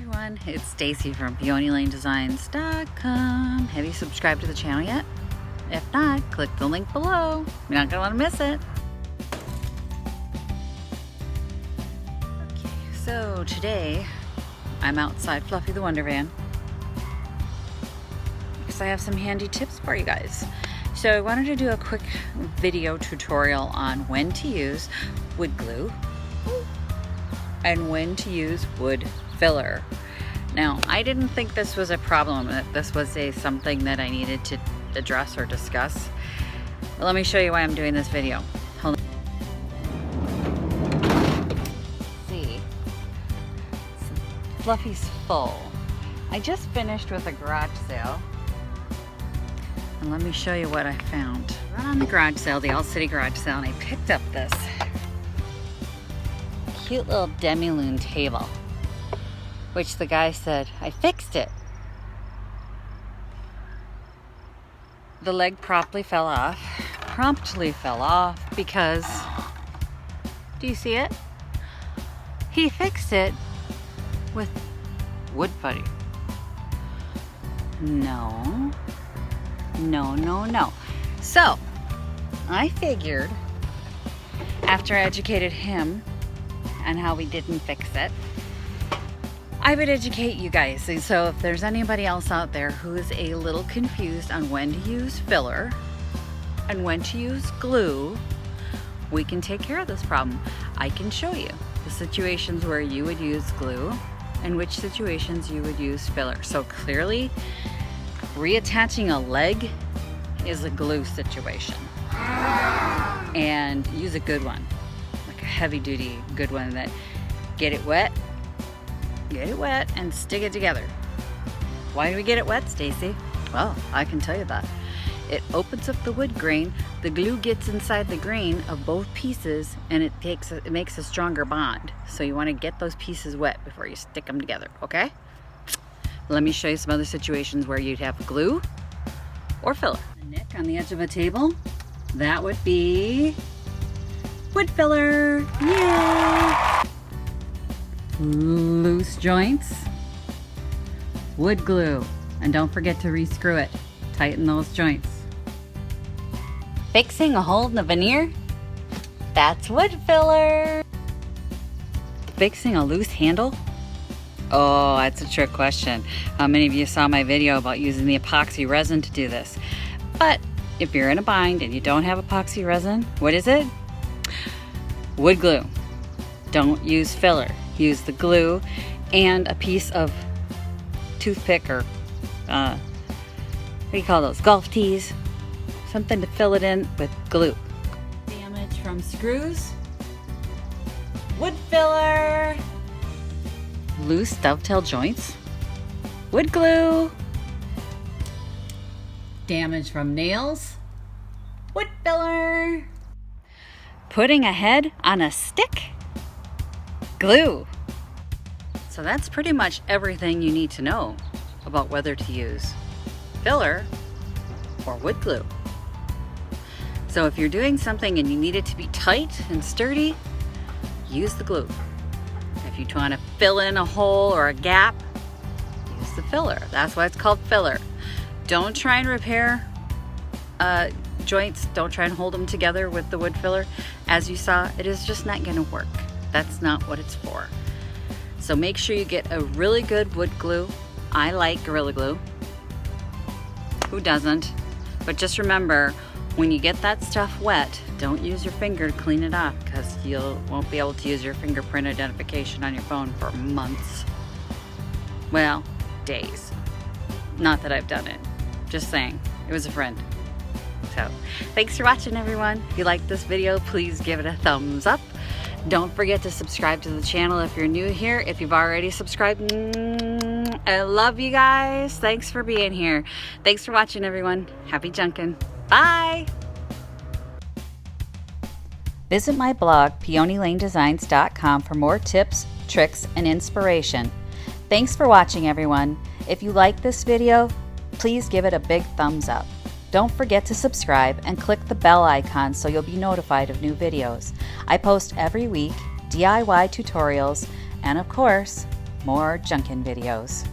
everyone, it's Stacy from PeonyLaneDesigns.com. Have you subscribed to the channel yet? If not, click the link below. You're not going to want to miss it. Okay, so today I'm outside Fluffy the Wonder Van because I have some handy tips for you guys. So I wanted to do a quick video tutorial on when to use wood glue and when to use wood filler. Now, I didn't think this was a problem, that this was something that I needed to address or discuss. But let me show you why I'm doing this video. Hold on. See, Fluffy's full. I just finished with a garage sale. And let me show you what I found. Right on the garage sale, the All City garage sale, and I picked up this cute little demi-lune table, which the guy said, I fixed it. The leg promptly fell off because, do you see it? He fixed it with wood putty. No. So, I figured after I educated him on how we didn't fix it, I would educate you guys. So if there's anybody else out there who is a little confused on when to use filler and when to use glue, we can take care of this problem. I can show you the situations where you would use glue and which situations you would use filler. So clearly, reattaching a leg is a glue situation. And use a good one, like a heavy duty good one that get it wet and stick it together. Why do we get it wet, Stacy? Well, I can tell you that. It opens up the wood grain, the glue gets inside the grain of both pieces, and it makes a stronger bond. So you want to get those pieces wet before you stick them together, okay? Let me show you some other situations where you'd have glue or filler. A nick on the edge of a table, that would be wood filler. Yay! Loose joints, wood glue, and don't forget to re-screw it. Tighten those joints. Fixing a hole in the veneer, that's wood filler. Fixing a loose handle, oh, that's a trick question. How many of you saw my video about using the epoxy resin to do this? But if you're in a bind and you don't have epoxy resin, what is it? Wood glue. Don't use filler. Use the glue and a piece of toothpick or what do you call those? Golf tees. Something to fill it in with glue. Damage from screws. Wood filler. Loose dovetail joints. Wood glue. Damage from nails. Wood filler. Putting a head on a stick. Glue. So that's pretty much everything you need to know about whether to use filler or wood glue. So if you're doing something and you need it to be tight and sturdy, use the glue. If you want to fill in a hole or a gap, use the filler. That's why it's called filler. Don't try and repair joints. Don't try and hold them together with the wood filler. As you saw, it is just not going to work. That's not what it's for. So make sure you get a really good wood glue. I like Gorilla Glue. Who doesn't? But just remember, when you get that stuff wet, don't use your finger to clean it off because you won't be able to use your fingerprint identification on your phone for months. Well, days. Not that I've done it. Just saying. It was a friend. So, thanks for watching, everyone. If you liked this video, please give it a thumbs up. Don't forget to subscribe to the channel if you're new here. If you've already subscribed, I love you guys. Thanks for being here. Thanks for watching, everyone. Happy Junkin. Bye. Visit my blog, PeonyLaneDesigns.com, for more tips, tricks, and inspiration. Thanks for watching, everyone. If you like this video, please give it a big thumbs up. Don't forget to subscribe and click the bell icon so you'll be notified of new videos. I post every week DIY tutorials and, of course, more Junkin videos.